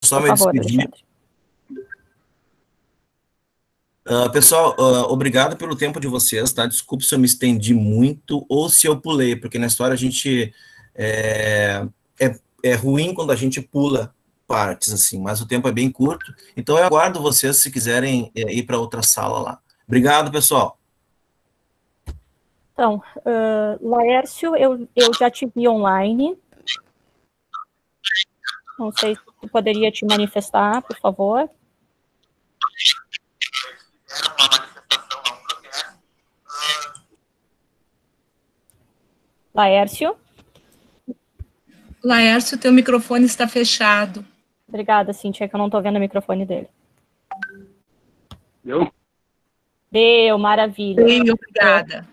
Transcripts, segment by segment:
só Por me favor, despedir. Alexandre. Pessoal, obrigado pelo tempo de vocês, tá? Desculpe se eu me estendi muito ou se eu pulei, porque na história a gente é ruim quando a gente pula partes, assim, mas o tempo é bem curto. Então eu aguardo vocês se quiserem ir para outra sala lá. Obrigado, pessoal. Então, Laércio, eu já te vi online. Não sei se tu poderia te manifestar, por favor. Laércio? Laércio, teu microfone está fechado. Obrigada, Cíntia, que eu não estou vendo o microfone dele. Deu? Deu, maravilha. Bem, obrigada.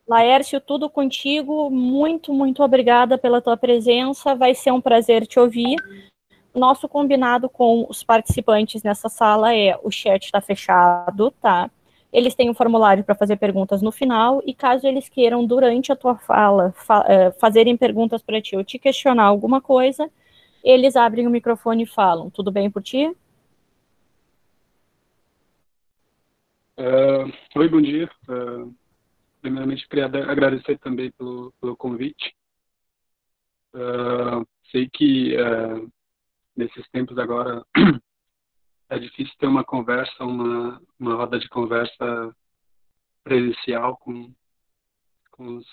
Laércio, tudo contigo. Muito, muito obrigada pela tua presença. Vai ser um prazer te ouvir. Nosso combinado com os participantes nessa sala é o chat está fechado, tá? Eles têm um formulário para fazer perguntas no final e caso eles queiram, durante a tua fala, fazerem perguntas para ti ou te questionar alguma coisa, eles abrem o microfone e falam. Tudo bem por ti? Oi, bom dia. Primeiramente, queria agradecer também pelo convite. Sei que nesses tempos agora é difícil ter uma conversa, uma roda de conversa presencial com os,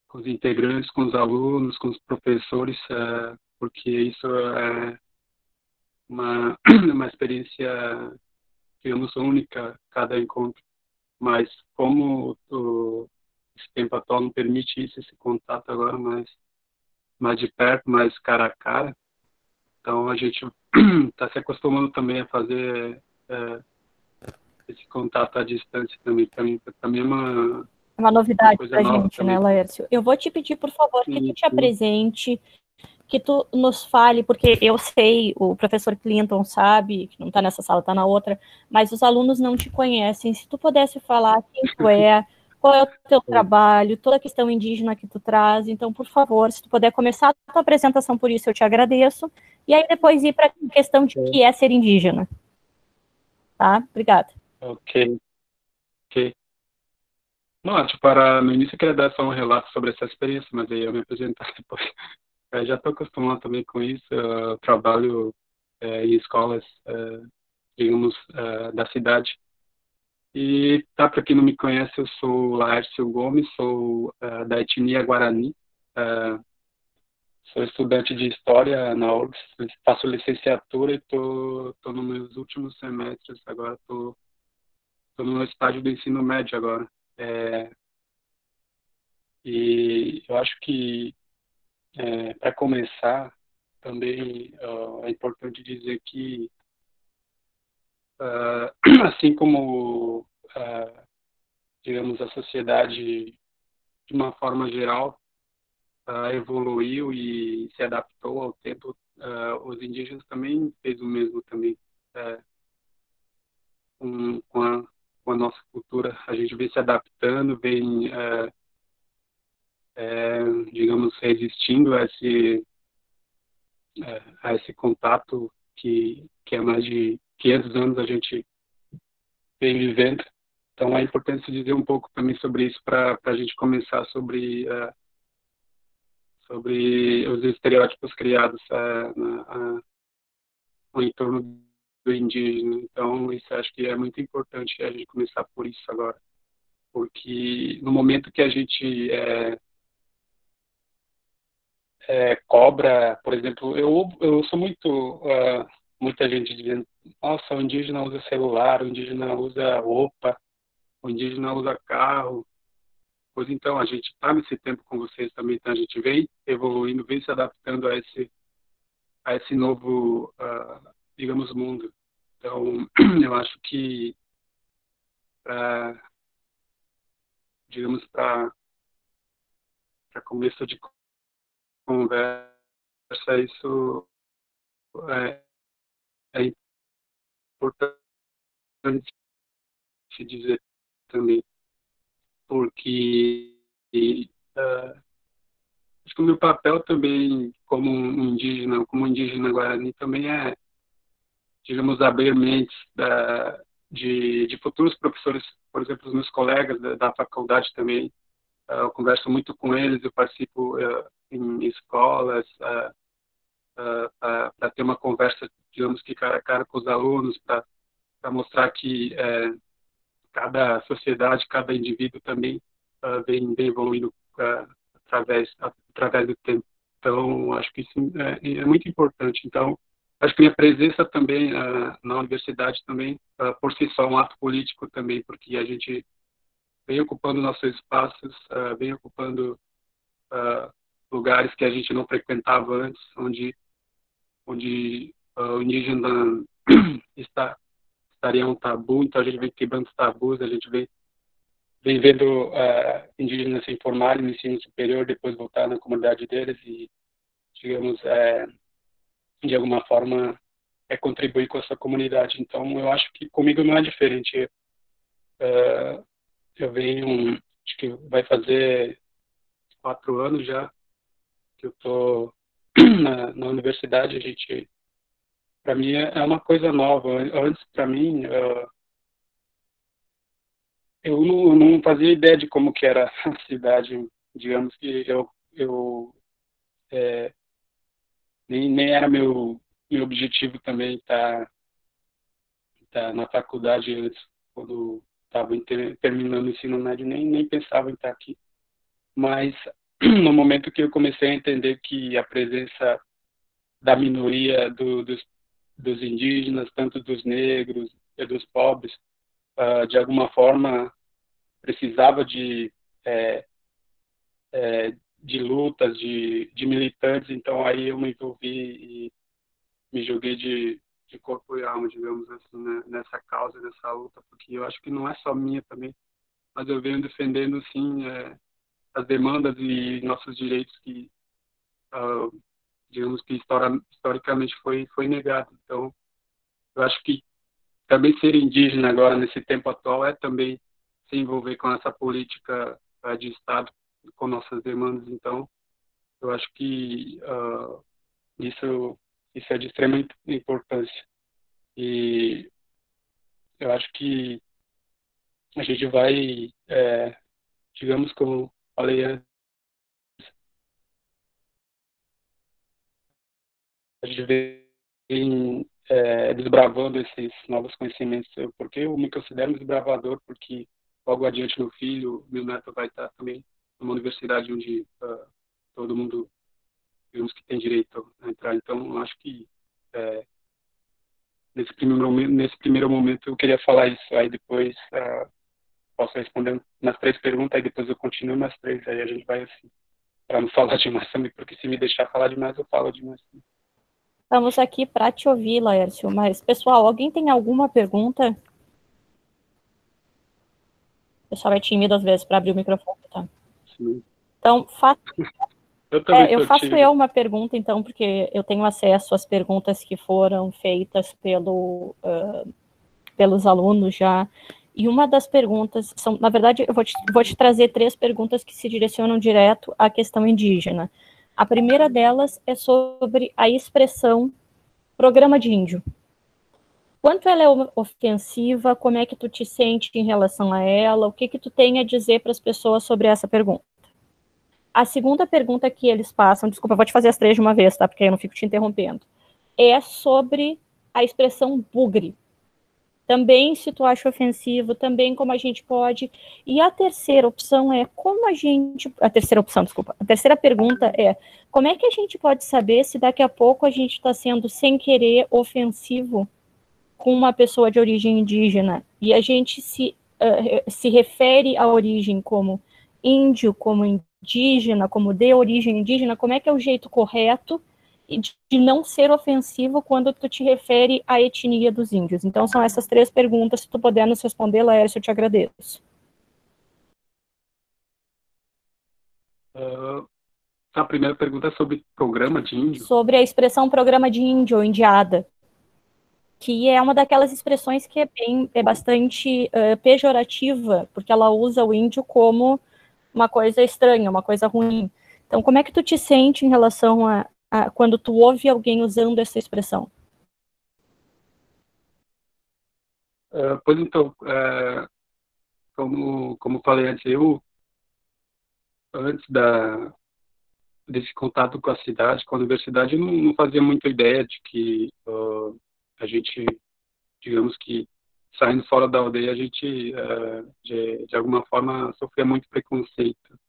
com os integrantes, com os alunos, com os professores, porque isso é uma experiência, digamos, única, cada encontro. Mas como esse tempo atual não permite isso, esse contato agora mais de perto, mais cara a cara, então a gente está se acostumando também a fazer esse contato à distância também. Para mim é uma novidade coisa para a nova gente, também. né, Laércio? Eu vou te pedir, por favor, que tu te Sim. apresente, que tu nos fale, porque eu sei, o professor Clinton sabe, que não está nessa sala, está na outra, mas os alunos não te conhecem. Se tu pudesse falar quem tu é, qual é o teu trabalho, toda a questão indígena que tu traz, então, por favor, se tu puder começar a tua apresentação por isso, eu te agradeço, e aí depois ir para a questão de que é ser indígena. Tá? Obrigada. Ok. Não, no início eu queria dar só um relato sobre essa experiência, mas aí eu me apresentar depois. Eu já estou acostumado também com isso. Eu trabalho em escolas, digamos, da cidade. E, tá, para quem não me conhece, eu sou Laércio Gomes, sou da etnia Guarani, sou estudante de História na URGS, faço licenciatura e tô nos meus últimos semestres, agora tô no meu estágio do ensino médio agora. E eu acho que, para começar, também é importante dizer que, assim como, digamos, a sociedade, de uma forma geral, evoluiu e se adaptou ao tempo, os indígenas também fez o mesmo também, com a nossa cultura. A gente vem se adaptando, vem, digamos, resistindo a esse contato que há mais de 500 anos a gente vem vivendo. Então é importante dizer um pouco também sobre isso para a gente começar sobre os estereótipos criados no entorno do indígena. Então isso acho que é muito importante a gente começar por isso agora, porque no momento que a gente cobra, por exemplo, eu sou muita gente dizendo, nossa, o indígena usa celular, o indígena usa roupa, o indígena usa carro. Pois então, a gente está nesse tempo com vocês também, então a gente vem evoluindo, vem se adaptando a esse novo, digamos, mundo. Então, eu acho que, digamos, para começo de conversa, isso é importante se dizer também, porque acho que o meu papel também como um indígena guarani também é, digamos, abrir mentes de futuros professores, por exemplo, os meus colegas da faculdade também. Eu converso muito com eles, eu participo em escolas para ter uma conversa, digamos que cara a cara com os alunos, para mostrar que cada sociedade, cada indivíduo também vem evoluindo através do tempo. Então, acho que isso é muito importante. Então, acho que minha presença também na universidade também, por si só, é um ato político também, porque a gente vem ocupando nossos espaços, vem ocupando lugares que a gente não frequentava antes, onde o indígena estaria um tabu. Então a gente vem quebrando os tabus, a gente vem vendo indígenas se formarem no ensino superior, depois voltar na comunidade deles e, digamos, de alguma forma, contribuir com essa comunidade. Então eu acho que comigo não é diferente. Eu venho, acho que vai fazer 4 anos já que eu estou na universidade. A gente, para mim, é uma coisa nova. Antes, para mim, eu não fazia ideia de como que era a cidade. Digamos que eu nem era meu objetivo também estar na faculdade antes, quando estava terminando o ensino médio, nem pensava em estar aqui. Mas no momento que eu comecei a entender que a presença da minoria dos indígenas, tanto dos negros e dos pobres, de alguma forma precisava de lutas, de militantes. Então aí eu me envolvi e me joguei de corpo e alma, digamos assim, né, nessa causa, nessa luta, porque eu acho que não é só minha também, mas eu venho defendendo, sim, as demandas e nossos direitos que, digamos que historicamente foi negado. Então, eu acho que também ser indígena agora, nesse tempo atual, é também se envolver com essa política de Estado, com nossas demandas. Então, eu acho que isso é de extrema importância. E eu acho que a gente vai, digamos, como falei antes, a gente vem desbravando esses novos conhecimentos, porque eu me considero um desbravador, porque logo adiante meu neto vai estar também numa universidade onde todo mundo, digamos, que tem direito a entrar. Então, eu acho que nesse primeiro momento eu queria falar isso. Aí depois posso responder nas 3 perguntas, aí depois eu continuo nas 3, aí a gente vai assim, para não falar demais também, porque se me deixar falar demais, eu falo demais. Estamos aqui para te ouvir, Laércio, mas, pessoal, alguém tem alguma pergunta? O pessoal é tímido às vezes para abrir o microfone, tá? Sim. Então, eu faço uma pergunta, então, porque eu tenho acesso às perguntas que foram feitas pelos alunos já. E uma das perguntas são, na verdade, eu vou te trazer 3 perguntas que se direcionam direto à questão indígena. A primeira delas é sobre a expressão programa de índio. Quanto ela é ofensiva, como é que tu te sente em relação a ela, o que tu tem a dizer para as pessoas sobre essa pergunta? A segunda pergunta que eles passam, desculpa, eu vou te fazer as 3 de uma vez, tá, porque eu não fico te interrompendo, é sobre a expressão bugre. Também se tu acha ofensivo, também como a gente pode. E a terceira opção é como a gente... A terceira pergunta é como é que a gente pode saber se daqui a pouco a gente está sendo, sem querer, ofensivo com uma pessoa de origem indígena e a gente se refere à origem como índio, como indígena, como de origem indígena, como é que é o jeito correto de não ser ofensivo quando tu te refere à etnia dos índios? Então, são essas 3 perguntas. Se tu puder nos responder, Laércio, eu te agradeço. A primeira pergunta é sobre programa de índio? Sobre a expressão programa de índio ou indiada, que é uma daquelas expressões que é bastante pejorativa, porque ela usa o índio como uma coisa estranha, uma coisa ruim. Então, como é que tu te sente em relação a quando tu ouve alguém usando essa expressão? Pois então, como falei antes, antes desse contato com a cidade, com a universidade, eu não fazia muita ideia de que a gente, digamos que, saindo fora da aldeia, a gente, de alguma forma, sofria muito preconceito.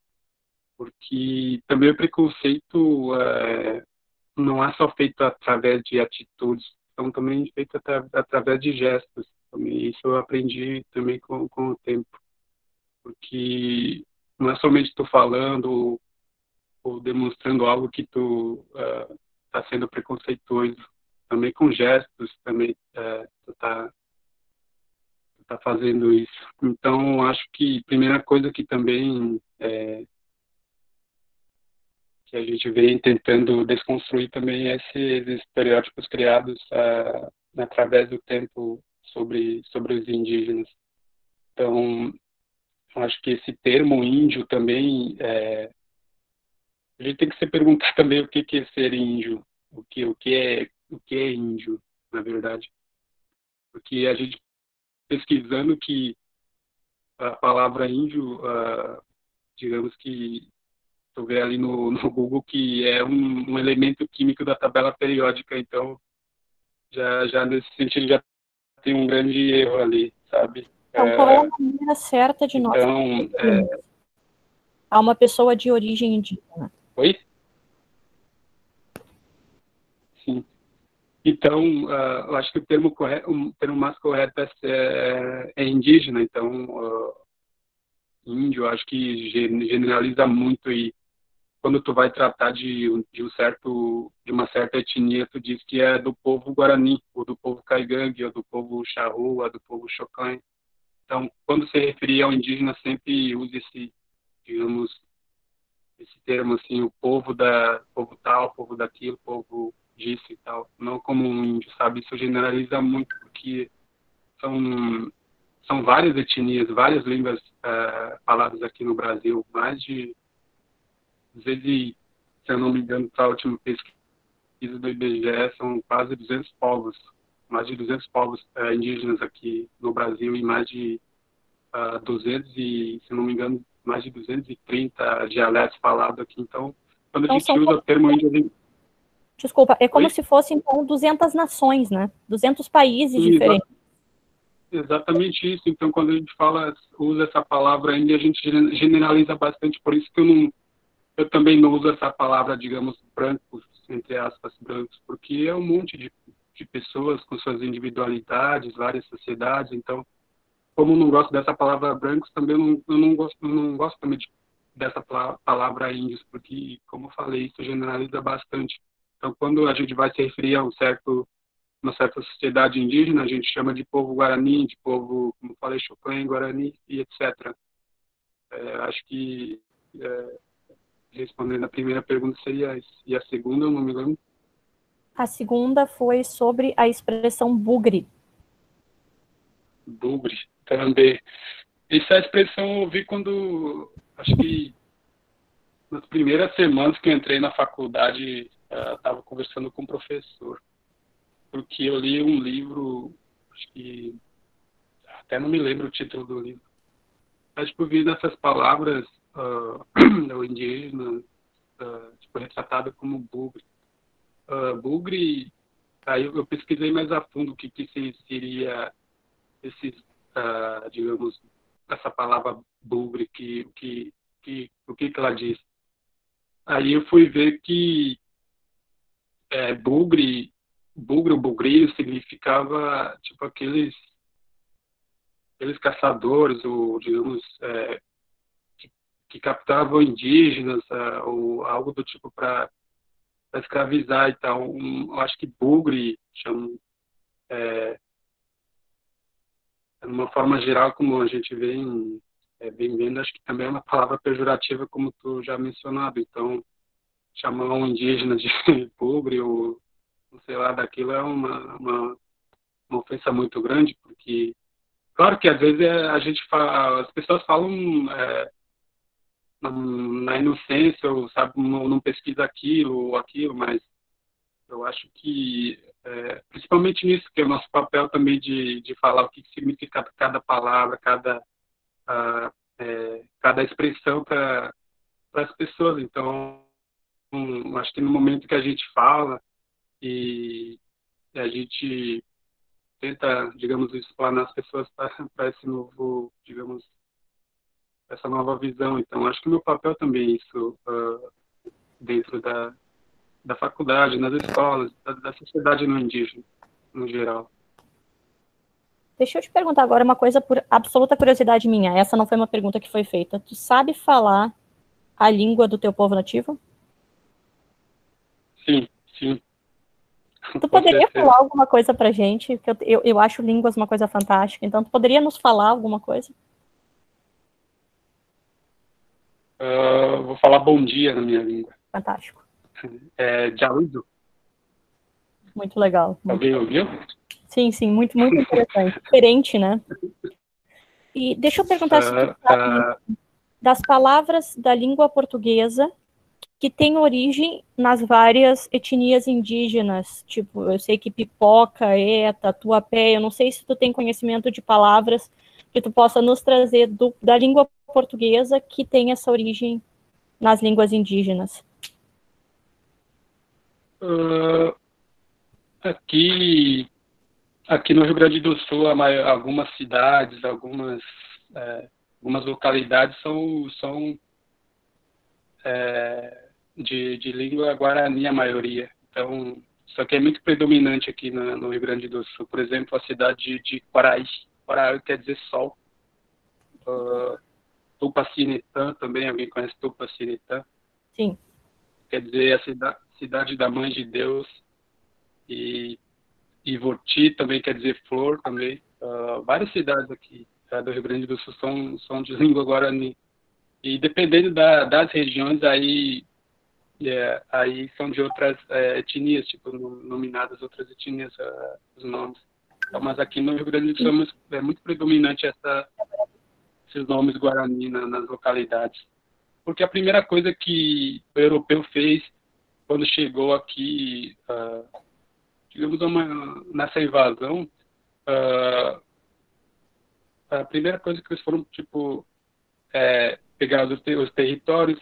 Porque também o preconceito não é só feito através de atitudes, então também é feito através de gestos. Também isso eu aprendi também com o tempo. Porque não é somente tu falando ou demonstrando algo que tu está sendo preconceituoso, também com gestos, também tu tá fazendo isso. Então, acho que a primeira coisa que também que a gente vem tentando desconstruir também é esses estereótipos criados através do tempo sobre os indígenas. Então, acho que esse termo índio também a gente tem que se perguntar também o que é ser índio, o que é índio, na verdade. Porque a gente pesquisando que a palavra índio, digamos que tu vê ali no Google que é um elemento químico da tabela periódica, então já nesse sentido já tem um grande erro ali, sabe? Então, qual é a maneira certa de nós? Então, Há uma pessoa de origem indígena. Oi? Sim. Então, eu acho que o termo mais correto é indígena. Então, índio, acho que generaliza muito e quando tu vai tratar de uma certa etnia, tu diz que é do povo Guarani, ou do povo Caigangue, ou do povo Charrua, do povo Chocã. Então, quando se referir ao indígena, sempre use digamos, esse termo assim, o povo povo tal, povo daquilo, povo disso e tal, não como um índio, sabe? Isso generaliza muito porque são várias etnias, várias línguas faladas aqui no Brasil, mais de, às vezes, se eu não me engano, para a última pesquisa do IBGE, são quase 200 povos, mais de 200 povos indígenas aqui no Brasil e mais de 200 e, se não me engano, mais de 230 dialetos falados aqui. Então, quando a gente usa o termo índio... Desculpa, é como se fossem, então, 200 nações, né? 200 países diferentes. Exatamente isso. Então, quando a gente usa essa palavra índio, a gente generaliza bastante. Por isso que eu também não uso essa palavra, digamos, brancos, entre aspas, brancos, porque é um monte de pessoas com suas individualidades, várias sociedades. Então, como eu não gosto dessa palavra brancos, também eu não gosto também dessa palavra índios, porque, como eu falei, isso generaliza bastante. Então, quando a gente vai se referir a uma certa sociedade indígena, a gente chama de povo Guarani, de povo, como eu falei, Chocã, Guarani e etc. Acho que, respondendo a primeira pergunta, seria isso. E a segunda, eu não me lembro. A segunda foi sobre a expressão bugre. Bugre, também. Essa expressão eu ouvi acho que nas primeiras semanas que eu entrei na faculdade, estava conversando com um professor, porque eu li um livro, acho que até não me lembro o título do livro, mas tipo, vi nessas palavras o indígena, tipo, retratado como bugre. Bugre, aí eu pesquisei mais a fundo o que seria digamos, essa palavra bugre, o que ela diz. Aí eu fui ver que bugre ou bugrio significava, tipo, aqueles caçadores, ou, digamos, que captavam indígenas, ou algo do tipo para escravizar e tal. Eu acho que bugre, chamam, de uma forma geral, como a gente vem vendo, acho que também é uma palavra pejorativa, como tu já mencionado. Então, chamar um indígena de pobre ou, sei lá, daquilo é uma ofensa muito grande, porque, claro que às vezes as pessoas falam na inocência, ou, sabe, não pesquisa aquilo ou aquilo, mas eu acho que, principalmente nisso, que é o nosso papel também de falar o que significa cada palavra, cada expressão para as pessoas. Então, acho que no momento que a gente fala e a gente tenta, digamos, explanar as pessoas para esse novo, digamos, essa nova visão. Então, acho que o meu papel também é isso, dentro da faculdade, nas escolas, da sociedade no indígena, no geral. Deixa eu te perguntar agora uma coisa por absoluta curiosidade minha. Essa não foi uma pergunta que foi feita. Tu sabe falar a língua do teu povo nativo? Sim, sim. Tu poderia falar alguma coisa pra gente? Porque eu acho línguas uma coisa fantástica. Então, tu poderia nos falar alguma coisa? Vou falar bom dia na minha língua. Fantástico. Jauido. Muito legal. Alguém ouviu? Sim, muito, muito interessante. Diferente, né? E deixa eu perguntar se tu sabe das palavras da língua portuguesa que tem origem nas várias etnias indígenas. Tipo, eu sei que pipoca, tatuapé, eu não sei se tu tem conhecimento de palavras que tu possa nos trazer da língua portuguesa que tem essa origem nas línguas indígenas. Aqui no Rio Grande do Sul, algumas cidades, algumas localidades são de língua guarani, a maioria. Então, isso aqui é muito predominante aqui no Rio Grande do Sul. Por exemplo, a cidade de Quaraí. Quaraí quer dizer sol. Tupaciretã também, alguém conhece Tupaciretã? Sim. Quer dizer a cidade da Mãe de Deus. E Ivoti também quer dizer flor também. Várias cidades aqui do Rio Grande do Sul são de língua guarani. E dependendo das regiões, aí são de outras etnias, tipo, nominadas outras etnias, os nomes. Então, mas aqui no Rio Grande do Sul é muito predominante esses nomes guarani nas localidades. Porque a primeira coisa que o europeu fez quando chegou aqui, digamos, nessa invasão, a primeira coisa que eles foram, tipo, pegar os territórios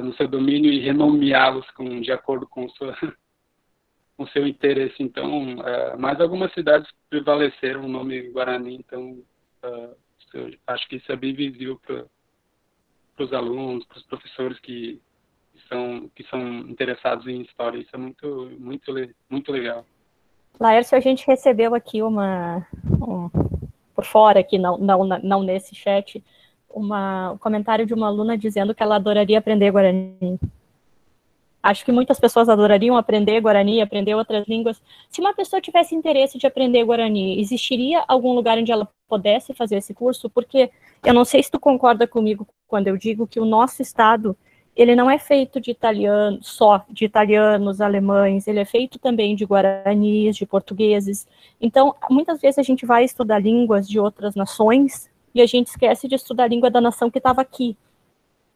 no seu domínio e renomeá-los de acordo com o seu interesse. Então, mais algumas cidades prevaleceram o nome Guarani. Então, eu acho que isso é bem visível para os alunos, para os professores que são interessados em história. Isso é muito, muito, muito legal. Laércio, a gente recebeu aqui por fora, aqui, não nesse chat, um comentário de uma aluna dizendo que ela adoraria aprender Guarani. Acho que muitas pessoas adorariam aprender Guarani, aprender outras línguas. Se uma pessoa tivesse interesse de aprender Guarani, existiria algum lugar onde ela pudesse fazer esse curso? Porque eu não sei se tu concorda comigo quando eu digo que o nosso estado, ele não é feito de italianos, alemães, ele é feito também de guaranis, de portugueses. Então, muitas vezes a gente vai estudar línguas de outras nações e a gente esquece de estudar a língua da nação que estava aqui.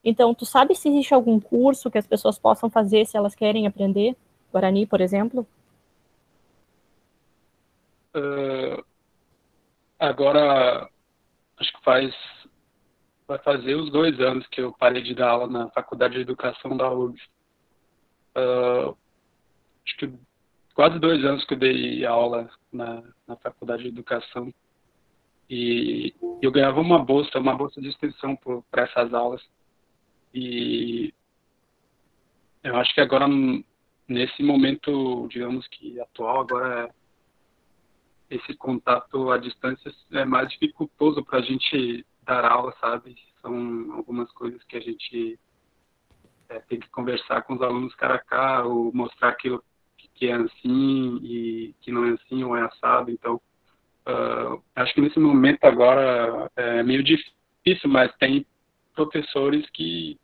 Então, tu sabe se existe algum curso que as pessoas possam fazer se elas querem aprender Guarani, por exemplo? Agora, acho que vai fazer os 2 anos que eu parei de dar aula na Faculdade de Educação da URGS. Acho que quase 2 anos que eu dei aula na Faculdade de Educação. E eu ganhava uma bolsa de extensão para essas aulas. E eu acho que agora, nesse momento, digamos que atual, agora esse contato à distância é mais dificultoso para a gente dar aula, sabe? São algumas coisas que a gente tem que conversar com os alunos cara a cara, ou mostrar aquilo que é assim e que não é assim, ou é assado. Então, acho que nesse momento agora é meio difícil, mas tem professores que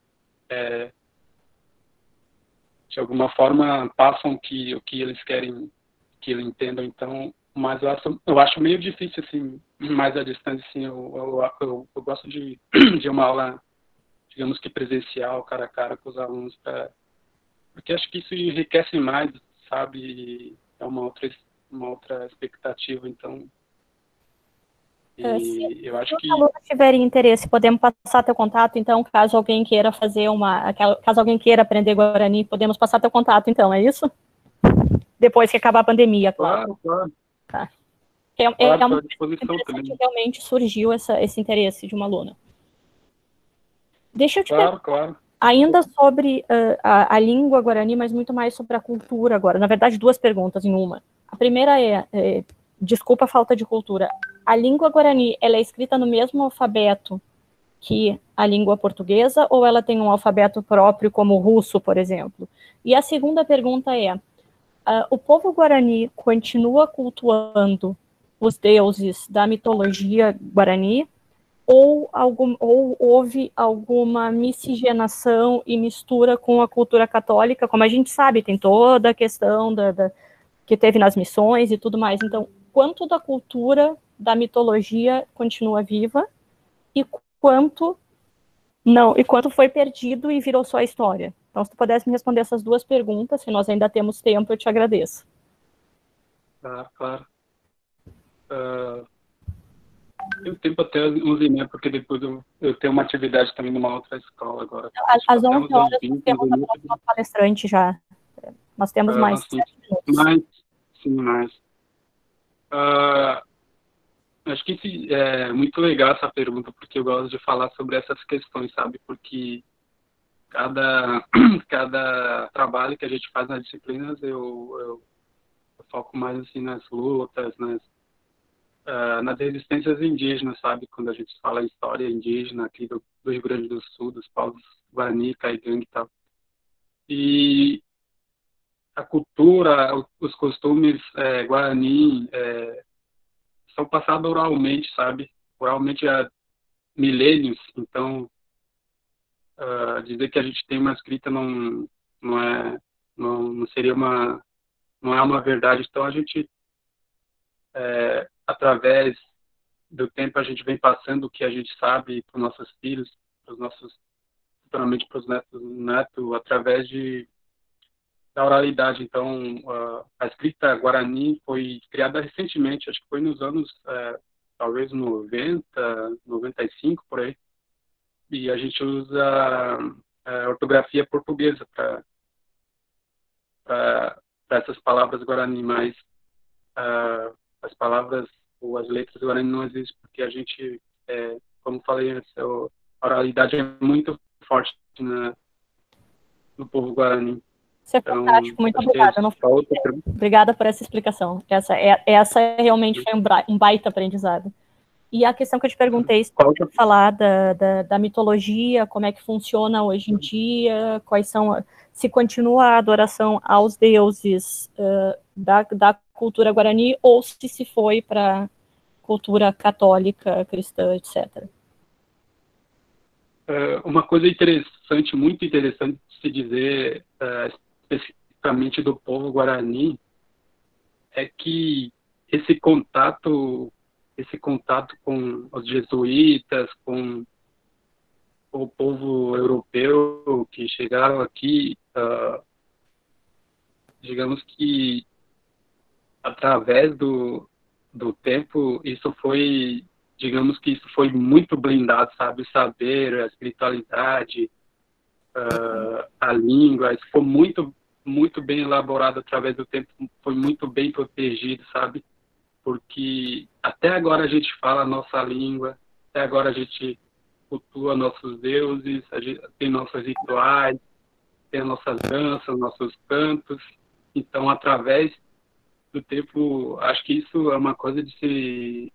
de alguma forma passam o que eles querem que eles entendam. Então, mas eu acho meio difícil assim, mais à distância. Assim, eu gosto de uma aula digamos que presencial, cara a cara com os alunos, porque acho que isso enriquece mais, sabe? É uma outra expectativa, então. Se eu acho os que. alunos tiverem interesse, podemos passar teu contato, então, caso alguém queira caso alguém queira aprender Guarani, podemos passar teu contato, então, é isso? Depois que acabar a pandemia, claro. Claro. Tá. Claro, Uma à disposição interessante, também. realmente surgiu esse interesse de uma aluna. Deixa eu te perguntar, Claro. ainda sobre a língua Guarani, mas muito mais sobre a cultura agora. Na verdade, duas perguntas em uma. A primeira desculpa a falta de cultura. A língua Guarani, ela é escrita no mesmo alfabeto que a língua portuguesa, ou ela tem um alfabeto próprio, como o russo, por exemplo? E a segunda pergunta o povo Guarani continua cultuando os deuses da mitologia Guarani, ou houve alguma miscigenação e mistura com a cultura católica? Como a gente sabe, tem toda a questão que teve nas missões e tudo mais. Então, quanto da cultura da mitologia continua viva e quanto foi perdido e virou só história? Então, se tu pudesse me responder essas duas perguntas, se nós ainda temos tempo, eu te agradeço. Claro. Tenho tempo até 11h30, porque depois eu tenho uma atividade também numa outra escola agora. Às 11 horas nós temos a próxima palestrante já. Nós temos mais 7 minutos. Acho que é muito legal essa pergunta, porque eu gosto de falar sobre essas questões, sabe? Porque cada trabalho que a gente faz nas disciplinas, eu foco mais assim nas lutas, nas resistências indígenas, sabe? Quando a gente fala em história indígena aqui do Rio Grande do Sul, dos povos Guarani, Caigangue e tal. E a cultura, os costumes Guarani são passados oralmente, sabe? Oralmente há milênios. Então, dizer que a gente tem uma escrita não seria não é uma verdade. Então, a gente através do tempo a gente vem passando o que a gente sabe para os nossos filhos, futuramente para os netos, através da oralidade. Então, a escrita Guarani foi criada recentemente, acho que foi nos anos, talvez 90, 95, por aí. E a gente usa a ortografia portuguesa para essas palavras Guarani, mas as palavras ou as letras Guarani não existem, porque a gente, como falei antes, a oralidade é muito forte no povo Guarani. Isso é fantástico, muito obrigada. Obrigada por essa explicação. Essa realmente foi um baita aprendizado. E a questão que eu te perguntei, se você pode falar da mitologia, como é que funciona hoje em dia, se continua a adoração aos deuses da cultura Guarani, ou se foi para cultura católica, cristã, etc. Uma coisa interessante, muito interessante de se dizer, especificamente do povo Guarani, é que esse contato com os jesuítas, com o povo europeu que chegaram aqui, digamos que através do tempo, isso foi muito blindado, sabe? O saber, a espiritualidade, a língua, isso foi muito, muito bem elaborado através do tempo, foi muito bem protegido, sabe? Porque até agora a gente fala a nossa língua, até agora a gente cultua nossos deuses, a gente tem nossos rituais, tem as nossas danças, nossos cantos. Então, através do tempo, acho que isso é uma coisa de se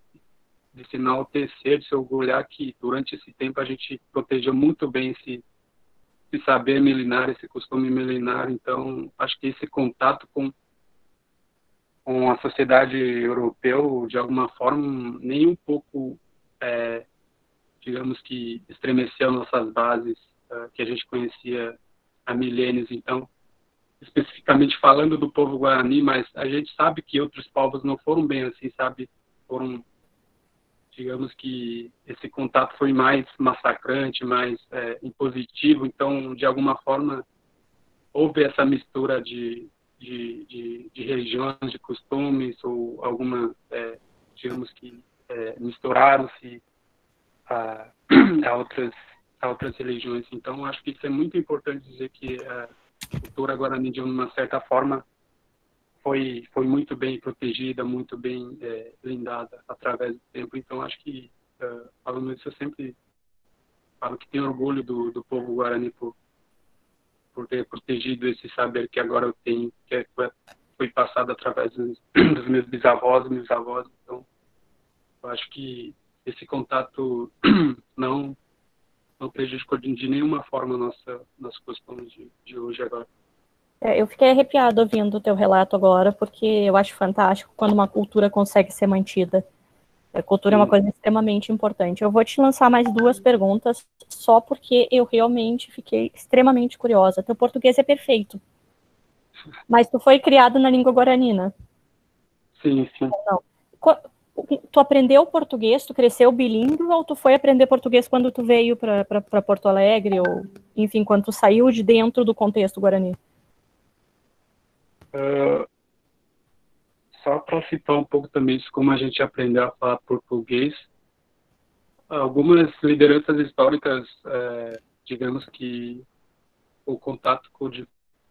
enaltecer, de se orgulhar, que durante esse tempo a gente protegeu muito bem esse saber milenar, esse costume milenar. Então, acho que esse contato com a sociedade europeia, de alguma forma, nem um pouco, digamos que, estremeceu nossas bases que a gente conhecia há milênios. Então, especificamente falando do povo Guarani, mas a gente sabe que outros povos não foram bem assim, sabe? digamos que esse contato foi mais massacrante, mais impositivo, então, de alguma forma, houve essa mistura de regiões, de costumes, ou alguma, digamos que misturaram-se a outras religiões. Então, acho que isso é muito importante dizer que a cultura guarani, de uma certa forma, foi muito bem protegida, muito bem blindada através do tempo. Então, acho que, falando isso, eu sempre falo que tenho orgulho do povo guarani por ter protegido esse saber que agora eu tenho, que foi passado através dos meus bisavós e meus avós. Então, eu acho que esse contato não prejudicou de nenhuma forma nosso costume de hoje agora. Eu fiquei arrepiada ouvindo o teu relato agora, porque eu acho fantástico quando uma cultura consegue ser mantida. A cultura é uma coisa extremamente importante. Eu vou te lançar mais 2 perguntas, só porque eu realmente fiquei extremamente curiosa. Teu português é perfeito, mas tu foi criado na língua guaranina? Sim. Não. Tu aprendeu português, tu cresceu bilíngue, ou tu foi aprender português quando tu veio para Porto Alegre, ou, enfim, quando tu saiu de dentro do contexto guarani? Só para citar um pouco também de como a gente aprendeu a falar português, algumas lideranças históricas, digamos que o contato com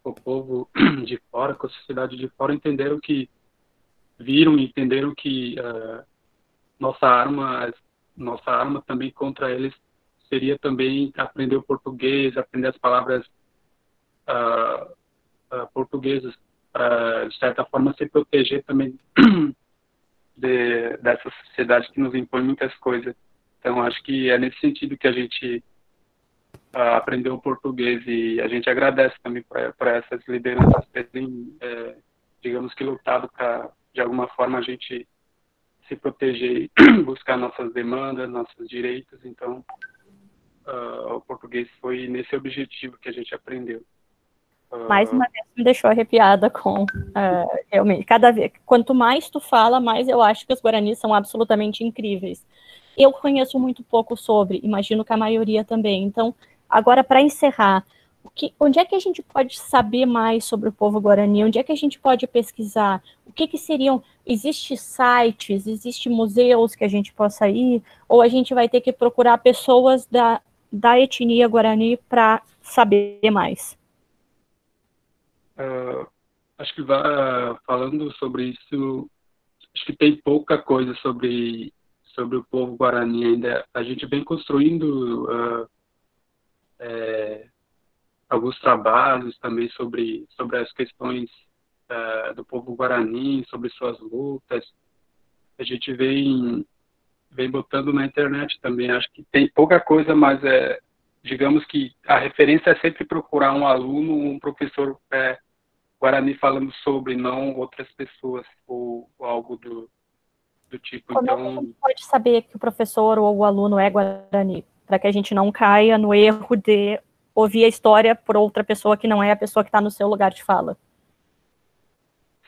o povo de fora, com a sociedade de fora, entenderam que nossa arma também contra eles seria também aprender o português, aprender as palavras portuguesas, para, de certa forma, se proteger também dessa sociedade que nos impõe muitas coisas. Então, acho que é nesse sentido que a gente aprendeu o português, e a gente agradece também para essas lideranças terem, digamos que, lutado para, de alguma forma, a gente se proteger e buscar nossas demandas, nossos direitos. Então, o português foi nesse objetivo que a gente aprendeu. Mais uma vez me deixou arrepiada com realmente, quanto mais tu fala, mais eu acho que os guaranis são absolutamente incríveis. Eu conheço muito pouco sobre, imagino que a maioria também. Então, agora para encerrar, onde é que a gente pode saber mais sobre o povo guarani? Onde é que a gente pode pesquisar? O que seriam? Existem sites, existem museus que a gente possa ir? Ou a gente vai ter que procurar pessoas da etnia guarani para saber mais? Acho que falando sobre isso, acho que tem pouca coisa sobre o povo guarani ainda. A gente vem construindo alguns trabalhos também sobre as questões do povo guarani, sobre suas lutas. A gente vem botando na internet também. Acho que tem pouca coisa, mas digamos que a referência é sempre procurar um aluno, um professor guarani falando sobre, não outras pessoas ou algo do tipo. Como então, é que a gente pode saber que o professor ou o aluno é guarani? Para que a gente não caia no erro de ouvir a história por outra pessoa que não é a pessoa que está no seu lugar de fala.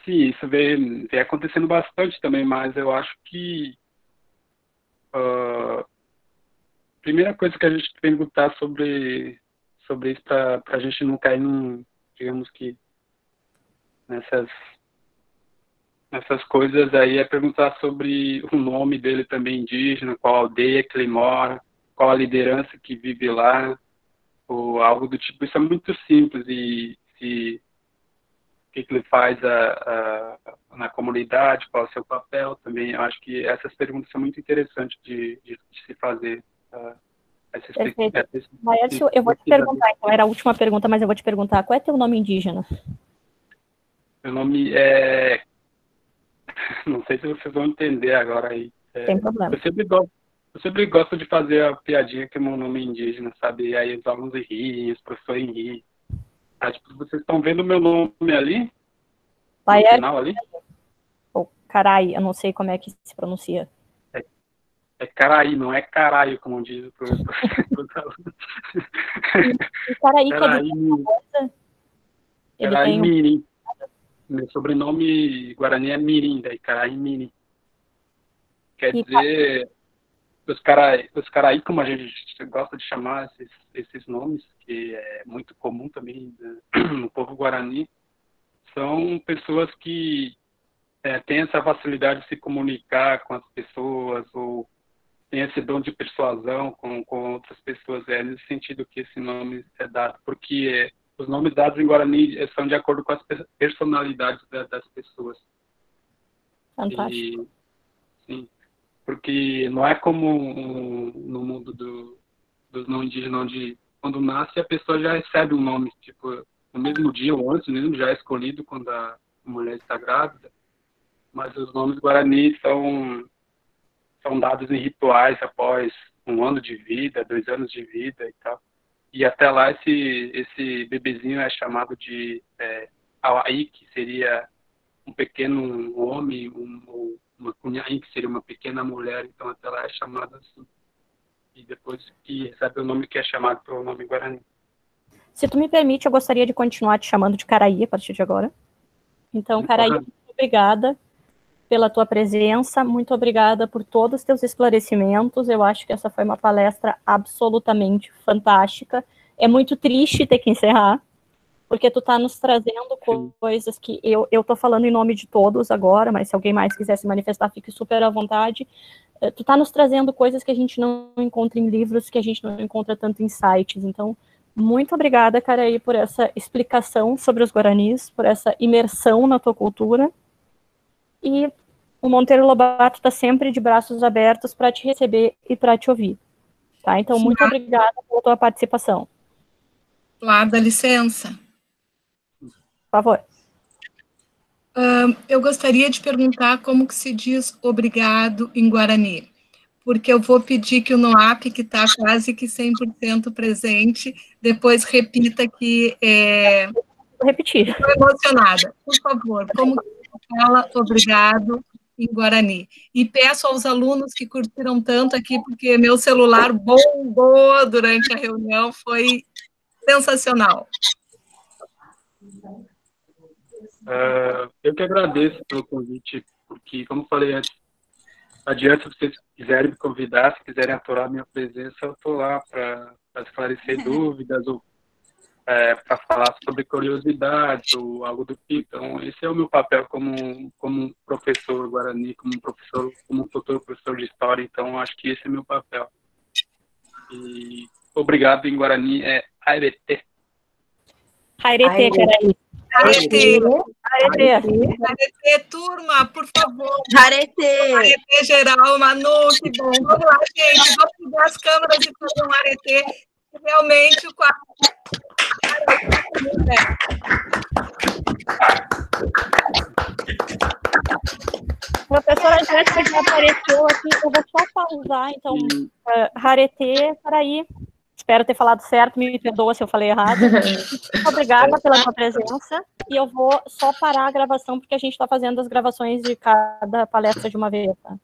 Sim, isso vem acontecendo bastante também, mas eu acho que primeira coisa que a gente tem que lutar sobre isso para a gente não cair digamos que nessas coisas aí, é perguntar sobre o nome dele também indígena, qual aldeia que ele mora, qual a liderança que vive lá, ou algo do tipo. Isso é muito simples, e o que ele faz na comunidade, qual é o seu papel também. Eu acho que essas perguntas são muito interessantes de se fazer. Laércio, eu vou te perguntar, então era a última pergunta, mas eu vou te perguntar, qual é teu nome indígena? Meu nome é... Não sei se vocês vão entender agora aí. Tem problema. Eu sempre gosto de fazer a piadinha que meu nome é indígena, sabe? E aí os alunos riem, os professores riem. Tipo, vocês estão vendo o meu nome ali? No final ali? Ou carai, eu não sei como é que se pronuncia. É caraí, não é caralho, como diz o professor. E caraí, quer dizer uma coisa? Caraí Mirim. Meu sobrenome guarani é Mirim, daí Caraí Mirim. Quer dizer os caraí, como a gente gosta de chamar esses nomes, que é muito comum também, né, no povo guarani, são pessoas que têm essa facilidade de se comunicar com as pessoas, ou tem esse dom de persuasão com outras pessoas. É nesse sentido que esse nome é dado, porque os nomes dados em Guarani são de acordo com as personalidades das pessoas. Fantástico. Sim, porque não é como no mundo dos não indígenas, onde quando nasce a pessoa já recebe um nome, tipo, no mesmo dia ou antes mesmo, já é escolhido quando a mulher está grávida, mas os nomes guarani são dados em rituais após 1 ano de vida, 2 anos de vida e tal. E até lá esse bebezinho é chamado de Auaí, que seria um pequeno homem, uma cunhaí, que seria uma pequena mulher, então até lá é chamado assim. E depois que recebe o nome que é chamado pelo nome guarani. Se tu me permite, eu gostaria de continuar te chamando de Caraí a partir de agora. Então, Caraí, muito obrigada pela tua presença, muito obrigada por todos os teus esclarecimentos. Eu acho que essa foi uma palestra absolutamente fantástica. É muito triste ter que encerrar, porque tu tá nos trazendo coisas que eu tô falando em nome de todos agora, mas se alguém mais quiser se manifestar, fique super à vontade. Tu tá nos trazendo coisas que a gente não encontra em livros, que a gente não encontra tanto em sites. Então, muito obrigada, Caraí, por essa explicação sobre os guaranis, por essa imersão na tua cultura. E o Monteiro Lobato está sempre de braços abertos para te receber e para te ouvir. Tá? Então, muito obrigada pela tua participação. Lá, dá licença. Por favor. Eu gostaria de perguntar como que se diz obrigado em Guarani, porque eu vou pedir que o NOAP, que está quase que 100% presente, depois repita que Vou repetir. Estou emocionada. Por favor, como que fala obrigado em Guarani? E peço aos alunos que curtiram tanto aqui, porque meu celular bombou durante a reunião, foi sensacional. Eu que agradeço pelo convite, porque, como falei antes, adiante, se vocês quiserem me convidar, se quiserem aturar a minha presença, eu estou lá para esclarecer dúvidas, ou para falar sobre curiosidades, ou algo do tipo. Então, esse é o meu papel como um professor guarani, como um futuro professor de história. Então, acho que esse é meu papel. E obrigado em Guarani é Airete. Airete, Caraí. Arete, Airete. turma, por favor. Arete. Arete geral, Manu, que bom. Vamos lá, gente. Vamos pegar as câmeras e fazer um arete. Realmente, o quadro. Professora Jéssica já apareceu aqui. Eu vou só pausar, então. Arete, Caraí. Espero ter falado certo, me perdoa se eu falei errado. Muito obrigada pela sua presença. E eu vou só parar a gravação, porque a gente está fazendo as gravações de cada palestra de uma vez. Tá?